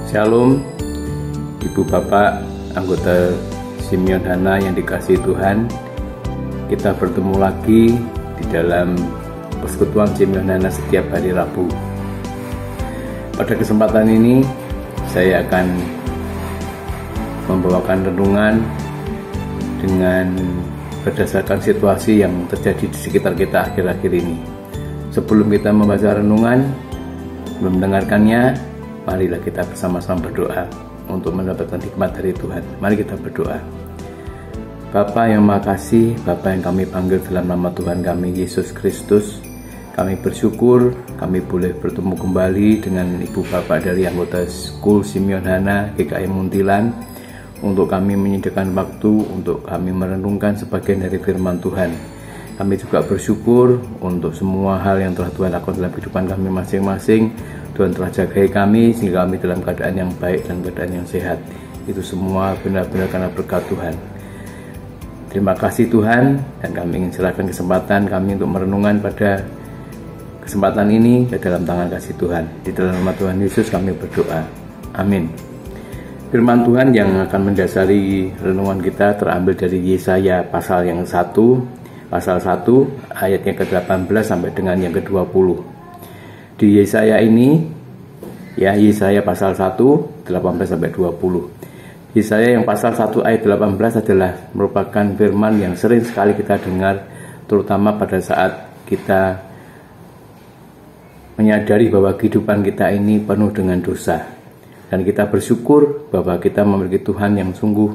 Shalom, Ibu Bapak, anggota Simeon Hana yang dikasihi Tuhan. Kita bertemu lagi di dalam persekutuan Simeon Hana setiap hari Rabu. Pada kesempatan ini, saya akan membawakan renungan dengan berdasarkan situasi yang terjadi di sekitar kita akhir-akhir ini. Sebelum kita membaca renungan, mendengarkannya, marilah kita bersama-sama berdoa untuk mendapatkan hikmat dari Tuhan. Mari kita berdoa. Bapa yang Maha Kasih, Bapa yang kami panggil dalam nama Tuhan kami Yesus Kristus, kami bersyukur kami boleh bertemu kembali dengan Ibu Bapak dari anggota School Simeon Hana GKI Muntilan untuk kami menyediakan waktu untuk kami merenungkan sebagian dari firman Tuhan. Kami juga bersyukur untuk semua hal yang telah Tuhan lakukan dalam kehidupan kami masing-masing. Tuhan telah jagai kami sehingga kami dalam keadaan yang baik dan keadaan yang sehat. Itu semua benar-benar karena berkat Tuhan. Terima kasih Tuhan, dan kami ingin serahkan kesempatan kami untuk merenungkan pada kesempatan ini ke dalam tangan kasih Tuhan. Di dalam nama Tuhan Yesus kami berdoa. Amin. Firman Tuhan yang akan mendasari renungan kita terambil dari Yesaya pasal yang 1, pasal 1 ayat yang ke-18 sampai dengan yang ke-20. Di Yesaya ini, Yesaya pasal 1, 18 sampai 20. Yesaya yang pasal 1 ayat 18 adalah merupakan firman yang sering sekali kita dengar, terutama pada saat kita menyadari bahwa kehidupan kita ini penuh dengan dosa. Dan kita bersyukur bahwa kita memiliki Tuhan yang sungguh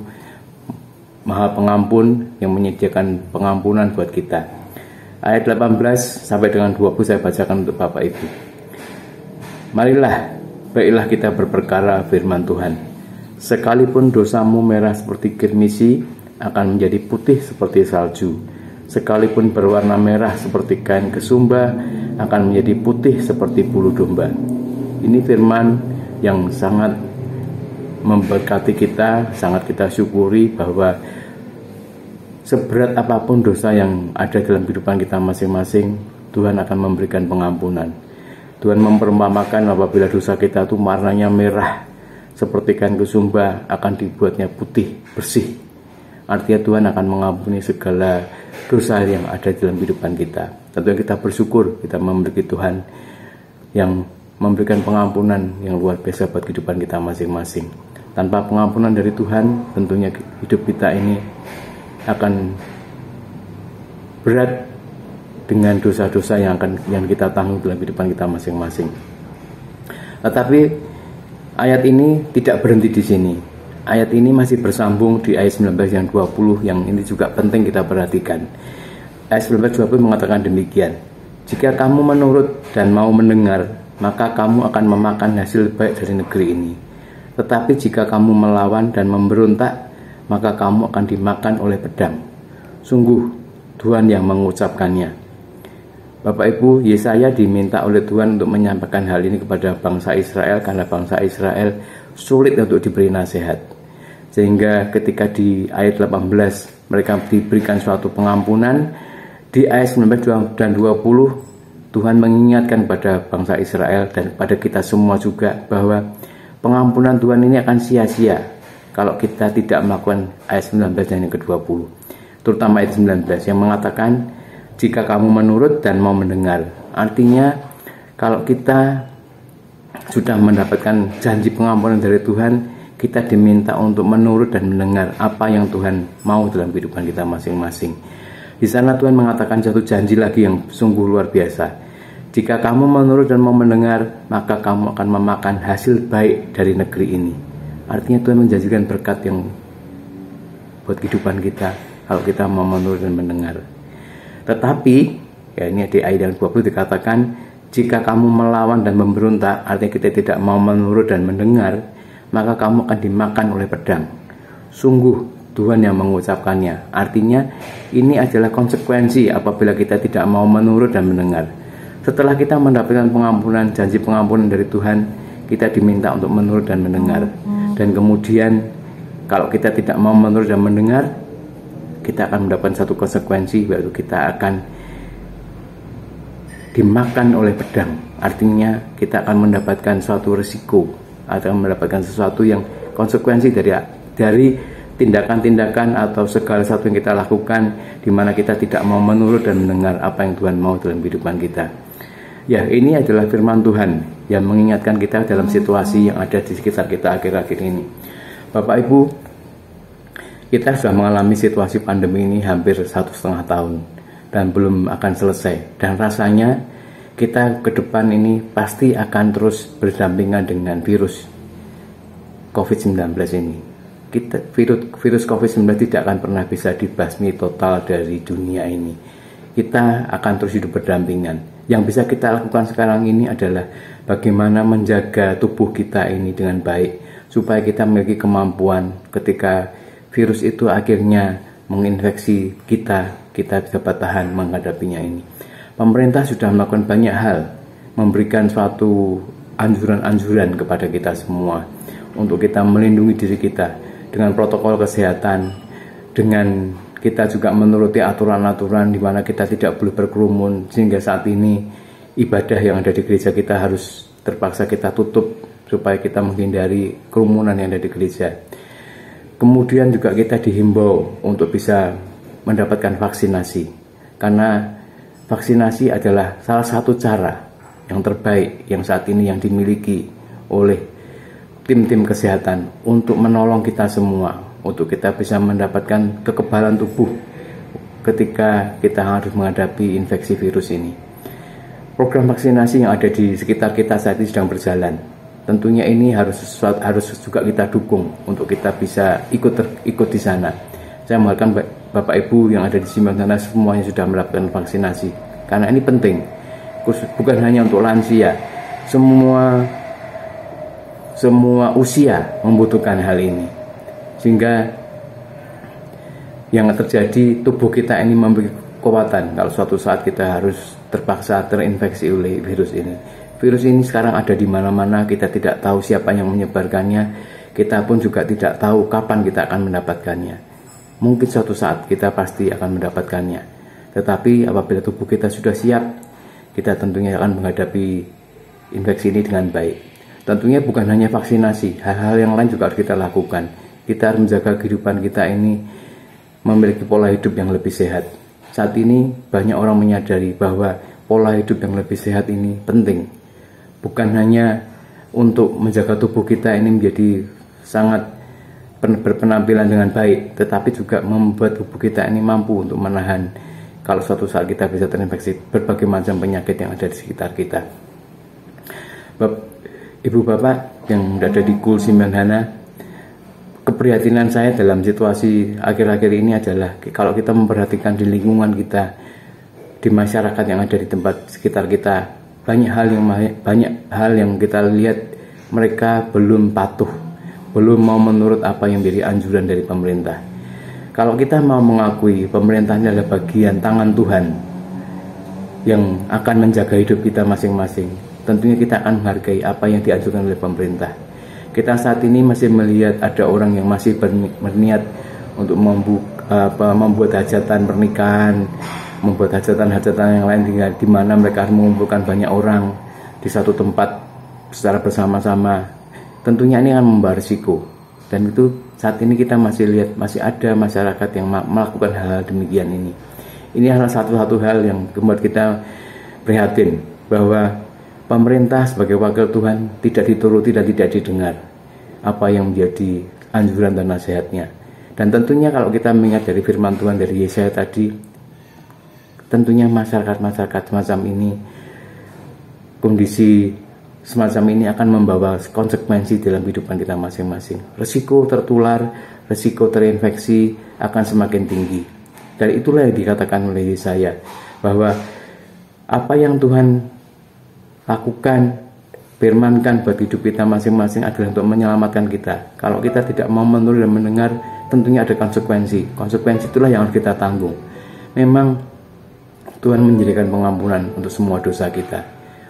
Maha Pengampun, yang menyediakan pengampunan buat kita. Ayat 18 sampai dengan 20 saya bacakan untuk Bapak Ibu. Marilah, baiklah kita berperkara firman Tuhan. Sekalipun dosamu merah seperti kirmisi, akan menjadi putih seperti salju. Sekalipun berwarna merah seperti kain kesumba, akan menjadi putih seperti bulu domba. Ini firman yang sangat memberkati kita, sangat kita syukuri bahwa seberat apapun dosa yang ada dalam kehidupan kita masing-masing, Tuhan akan memberikan pengampunan. Tuhan memperumpamakan apabila dosa kita itu warnanya merah seperti kain kesumba, akan dibuatnya putih, bersih. Artinya Tuhan akan mengampuni segala dosa yang ada dalam kehidupan kita. Tentunya kita bersyukur kita memiliki Tuhan yang memberikan pengampunan yang luar biasa buat kehidupan kita masing-masing. Tanpa pengampunan dari Tuhan, tentunya hidup kita ini akan berat dengan dosa-dosa yang kita tanggung dalam kehidupan kita masing-masing. Tetapi ayat ini tidak berhenti di sini. Ayat ini masih bersambung di ayat 19 yang 20, yang ini juga penting kita perhatikan. Ayat 19-20 mengatakan demikian. Jika kamu menurut dan mau mendengar, maka kamu akan memakan hasil baik dari negeri ini. Tetapi jika kamu melawan dan memberontak, maka kamu akan dimakan oleh pedang. Sungguh Tuhan yang mengucapkannya. Bapak Ibu, Yesaya diminta oleh Tuhan untuk menyampaikan hal ini kepada bangsa Israel, karena bangsa Israel sulit untuk diberi nasihat. Sehingga ketika di ayat 18 mereka diberikan suatu pengampunan, di ayat 19 dan 20 Tuhan mengingatkan kepada bangsa Israel dan kepada kita semua juga bahwa pengampunan Tuhan ini akan sia-sia kalau kita tidak melakukan ayat 19 dan yang ke-20. Terutama ayat 19 yang mengatakan jika kamu menurut dan mau mendengar. Artinya kalau kita sudah mendapatkan janji pengampunan dari Tuhan, kita diminta untuk menurut dan mendengar apa yang Tuhan mau dalam kehidupan kita masing-masing. Di sana Tuhan mengatakan satu janji lagi yang sungguh luar biasa. Jika kamu menurut dan mau mendengar, maka kamu akan memakan hasil baik dari negeri ini. Artinya Tuhan menjanjikan berkat yang buat kehidupan kita kalau kita mau menurut dan mendengar. Tetapi, ya ini di ayat yang 20 dikatakan, jika kamu melawan dan memberontak, artinya kita tidak mau menurut dan mendengar, maka kamu akan dimakan oleh pedang. Sungguh Tuhan yang mengucapkannya. Artinya ini adalah konsekuensi apabila kita tidak mau menurut dan mendengar. Setelah kita mendapatkan pengampunan, janji pengampunan dari Tuhan, kita diminta untuk menurut dan mendengar. Dan kemudian kalau kita tidak mau menurut dan mendengar, kita akan mendapatkan satu konsekuensi, yaitu kita akan dimakan oleh pedang. Artinya kita akan mendapatkan suatu risiko akan mendapatkan sesuatu yang konsekuensi dari tindakan-tindakan atau segala sesuatu yang kita lakukan, di mana kita tidak mau menurut dan mendengar apa yang Tuhan mau dalam kehidupan kita. Ya, ini adalah firman Tuhan yang mengingatkan kita dalam situasi yang ada di sekitar kita akhir-akhir ini. Bapak Ibu, kita sudah mengalami situasi pandemi ini hampir 1,5 tahun dan belum akan selesai. Dan rasanya kita ke depan ini pasti akan terus berdampingan dengan virus COVID-19 ini. Virus COVID-19 tidak akan pernah bisa dibasmi total dari dunia ini. Kita akan terus hidup berdampingan. Yang bisa kita lakukan sekarang ini adalah bagaimana menjaga tubuh kita ini dengan baik, supaya kita memiliki kemampuan ketika virus itu akhirnya menginfeksi kita dapat tahan menghadapinya ini. Pemerintah sudah melakukan banyak hal, memberikan suatu anjuran-anjuran kepada kita semua untuk kita melindungi diri kita dengan protokol kesehatan, dengan kita juga menuruti aturan-aturan di mana kita tidak boleh berkerumun, sehingga saat ini ibadah yang ada di gereja kita harus terpaksa kita tutup supaya kita menghindari kerumunan yang ada di gereja. Kemudian juga kita dihimbau untuk bisa mendapatkan vaksinasi, karena vaksinasi adalah salah satu cara yang terbaik yang saat ini yang dimiliki oleh tim-tim kesehatan untuk menolong kita semua, untuk kita bisa mendapatkan kekebalan tubuh ketika kita harus menghadapi infeksi virus ini. Program vaksinasi yang ada di sekitar kita saat ini sedang berjalan. Tentunya ini harus juga kita dukung untuk kita bisa ikut di sana. Saya mengharapkan Bapak Ibu yang ada di sana semuanya sudah melakukan vaksinasi, karena ini penting, bukan hanya untuk lansia, semua usia membutuhkan hal ini, sehingga yang terjadi tubuh kita ini memiliki kekuatan kalau suatu saat kita harus terpaksa terinfeksi oleh virus ini. Virus ini sekarang ada di mana-mana, kita tidak tahu siapa yang menyebarkannya, kita pun juga tidak tahu kapan kita akan mendapatkannya. Mungkin suatu saat kita pasti akan mendapatkannya, tetapi apabila tubuh kita sudah siap, kita tentunya akan menghadapi infeksi ini dengan baik. Tentunya bukan hanya vaksinasi, hal-hal yang lain juga harus kita lakukan. Kita harus menjaga kehidupan kita ini memiliki pola hidup yang lebih sehat. Saat ini banyak orang menyadari bahwa pola hidup yang lebih sehat ini penting. Bukan hanya untuk menjaga tubuh kita ini menjadi sangat berpenampilan dengan baik, tetapi juga membuat tubuh kita ini mampu untuk menahan kalau suatu saat kita bisa terinfeksi berbagai macam penyakit yang ada di sekitar kita. Ibu Bapak yang ada di Kul Simenhana, keprihatinan saya dalam situasi akhir-akhir ini adalah kalau kita memperhatikan di lingkungan kita, di masyarakat yang ada di tempat sekitar kita, banyak hal yang kita lihat mereka belum patuh, belum mau menurut apa yang menjadi anjuran dari pemerintah. Kalau kita mau mengakui pemerintahnya adalah bagian tangan Tuhan yang akan menjaga hidup kita masing-masing, tentunya kita akan menghargai apa yang dianjurkan oleh pemerintah. Kita saat ini masih melihat ada orang yang masih berniat untuk membuat hajatan pernikahan, membuat hajatan-hajatan yang lain di mana mereka harus mengumpulkan banyak orang di satu tempat secara bersama-sama. Tentunya ini akan membawa risiko, dan itu saat ini kita masih lihat masih ada masyarakat yang melakukan hal-hal demikian ini. Ini adalah satu hal yang membuat kita prihatin bahwa pemerintah sebagai wakil Tuhan tidak dituruti dan tidak didengar apa yang menjadi anjuran dan nasihatnya. Dan tentunya kalau kita mengingat dari firman Tuhan dari Yesaya tadi, tentunya masyarakat semacam ini, kondisi semacam ini akan membawa konsekuensi dalam kehidupan kita masing-masing. Risiko tertular, risiko terinfeksi akan semakin tinggi. Dan itulah yang dikatakan oleh Yesaya, bahwa apa yang Tuhan lakukan, firmankan buat hidup kita masing-masing adalah untuk menyelamatkan kita. Kalau kita tidak mau menurut dan mendengar, tentunya ada konsekuensi. Konsekuensi itulah yang harus kita tanggung. Memang Tuhan menyediakan pengampunan untuk semua dosa kita,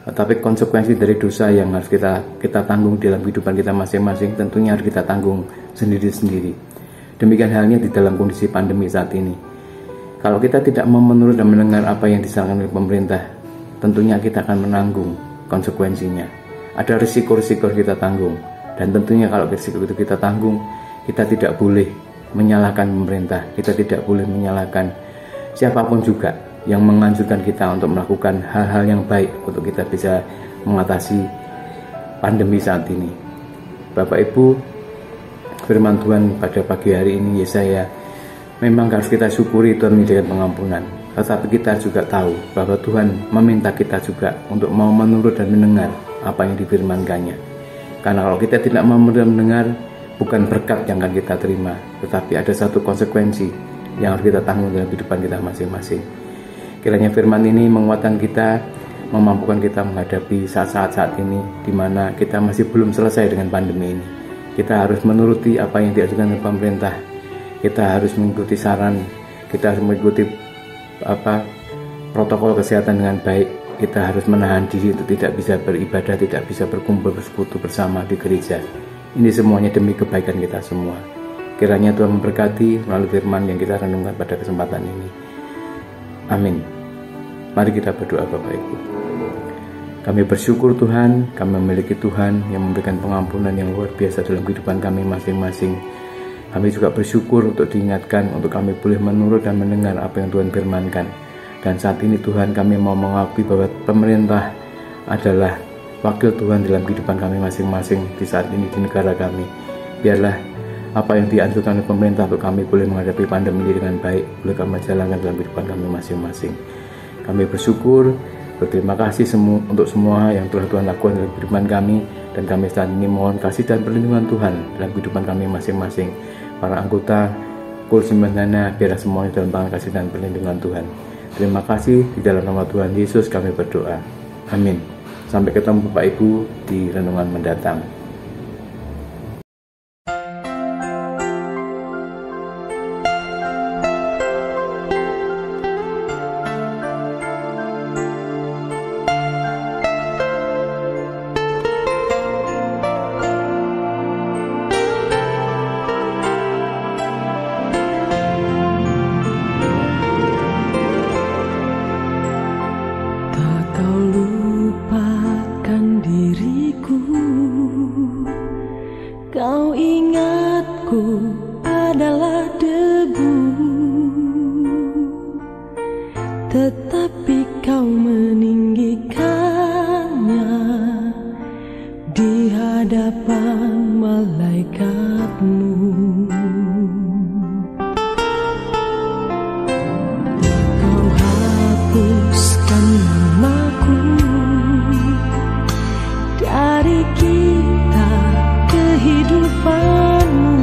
tetapi konsekuensi dari dosa yang harus kita tanggung dalam kehidupan kita masing-masing tentunya harus kita tanggung sendiri-sendiri. Demikian halnya di dalam kondisi pandemi saat ini. Kalau kita tidak mau menurut dan mendengar apa yang disarankan oleh pemerintah, tentunya kita akan menanggung konsekuensinya. Ada risiko-risiko kita tanggung, Dan tentunya kalau risiko itu kita tanggung, kita tidak boleh menyalahkan pemerintah, kita tidak boleh menyalahkan siapapun juga yang menganjurkan kita untuk melakukan hal-hal yang baik untuk kita bisa mengatasi pandemi saat ini. Bapak Ibu, firman Tuhan pada pagi hari ini Yesaya, memang harus kita syukuri Tuhan menyediakan pengampunan, tetapi kita juga tahu bahwa Tuhan meminta kita juga untuk mau menurut dan mendengar apa yang difirmankannya. Karena kalau kita tidak mau mendengar, bukan berkat yang akan kita terima, tetapi ada satu konsekuensi yang harus kita tanggung dalam kehidupan kita masing-masing. Kiranya firman ini menguatkan kita, memampukan kita menghadapi saat-saat ini di mana kita masih belum selesai dengan pandemi ini. Kita harus menuruti apa yang diajukan oleh pemerintah. Kita harus mengikuti saran, kita harus mengikuti protokol kesehatan dengan baik. Kita harus menahan diri untuk tidak bisa beribadah, tidak bisa berkumpul bersekutu bersama di gereja. Ini semuanya demi kebaikan kita semua. Kiranya Tuhan memberkati melalui firman yang kita renungkan pada kesempatan ini. Amin. Mari kita berdoa Bapak Ibu. Kami bersyukur Tuhan, kami memiliki Tuhan yang memberikan pengampunan yang luar biasa dalam kehidupan kami masing-masing. Kami juga bersyukur untuk diingatkan, untuk kami boleh menurut dan mendengar apa yang Tuhan firmankan. Dan saat ini Tuhan, kami mau mengakui bahwa pemerintah adalah wakil Tuhan dalam kehidupan kami masing-masing di saat ini di negara kami. Biarlah apa yang dianjurkan oleh pemerintah untuk kami boleh menghadapi pandemi ini dengan baik, boleh kami jalankan dalam kehidupan kami masing-masing. Kami bersyukur, berterima kasih untuk semua yang telah Tuhan lakukan dalam kehidupan kami, dan kami saat ini mohon kasih dan perlindungan Tuhan dalam kehidupan kami masing-masing. Para anggota Kul Simbanana, biarlah semuanya dalam tangan kasih dan perlindungan Tuhan. Terima kasih, di dalam nama Tuhan Yesus kami berdoa. Amin. Sampai ketemu Bapak Ibu di renungan mendatang. Kau ingatku adalah debu, tetapi kau meninggikannya di hadapan malaikatmu. Kau hapuskan namaku dari kitab kehidupanmu.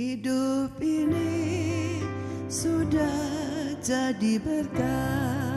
Hidup ini sudah jadi berkah.